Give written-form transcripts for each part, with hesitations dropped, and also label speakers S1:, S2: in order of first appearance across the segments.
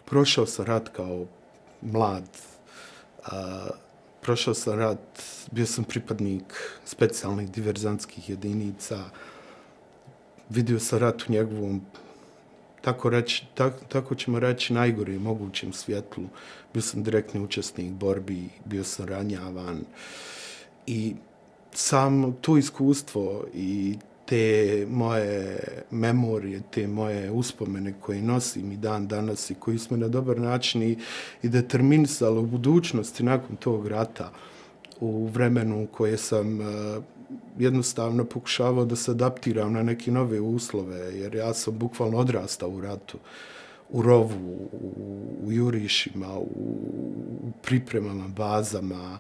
S1: prošao sam rat kao mlad, prošao sam rat, bio sam pripadnik specijalnih diverzantskih jedinica, vidio sam rat u njegovom, tako ćemo reći, najgore mogućem svjetlu. Bio sam direktni učesnik borbi, bio sam ranjavan i samo to iskustvo i te moje memorije, te moje uspomene koje nosim i dan danas i koji smo na dobar način i determinisali u budućnosti nakon tog rata, u vremenu u koje sam jednostavno pokušavao da se adaptiram na neke nove uslove, jer ja sam bukvalno odrastao u ratu, u rovu, u jurišima, u pripremama, bazama.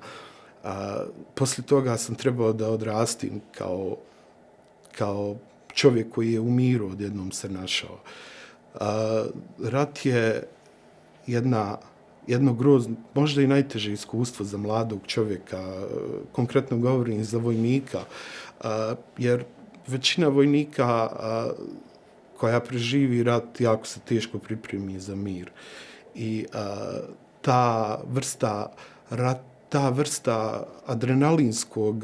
S1: Poslije toga sam trebao da odrastim kao čovjek koji je u miru odjednom se našao. Rat je jedno grozno, možda i najteže iskustvo za mladog čovjeka, konkretno govorim za vojnika, jer većina vojnika koja preživi rat jako se teško pripremi za mir. I ta vrsta adrenalinskog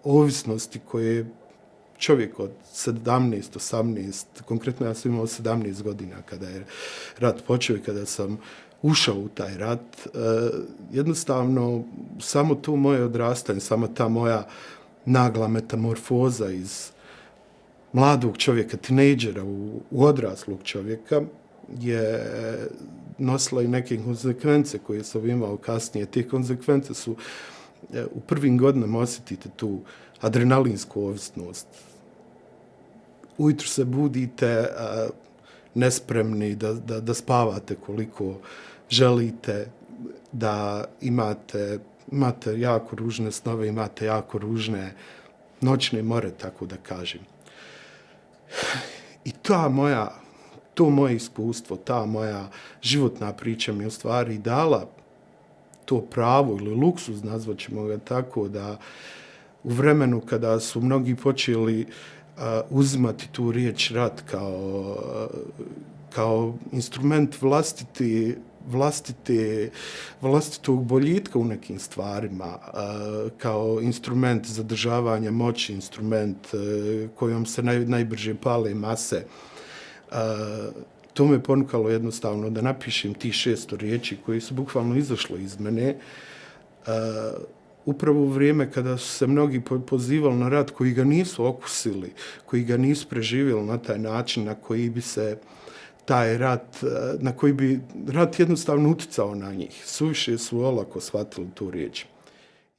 S1: ovisnosti koje čovjek od 17, 18, konkretno ja sam imao 17 godina kada je rat počeo i kada sam ušao u taj rat, jednostavno samo to moje odrastanje, samo ta moja nagla metamorfoza iz mladog čovjeka, tinejdžera u odraslog čovjeka je nosila i neke konsekvence koje sam imao kasnije. Te konsekvence su u prvim godinama osjetite tu adrenalinsku ovisnost. Ujutro se budite nespremni da spavate koliko želite, da imate jako ružne snove, imate jako ružne noćne more, tako da kažem. I to moje iskustvo, ta moja životna priča mi je u stvari dala to pravo ili luksuz, nazvat ćemo ga tako, da u vremenu kada su mnogi počeli uzimati tu riječ rat kao instrument vlastitog boljitka u nekim stvarima, kao instrument zadržavanja moći, instrument kojom se najbrže pale mase. To me ponukalo jednostavno da napišem tih 600 riječi koje su bukvalno izašle iz mene. Upravo u vrijeme kada su se mnogi pozivali na rat koji ga nisu okusili, koji ga nisu preživjeli na taj način na koji bi se taj rat, na koji bi rat jednostavno uticao na njih. Suviše su olako shvatili tu riječ.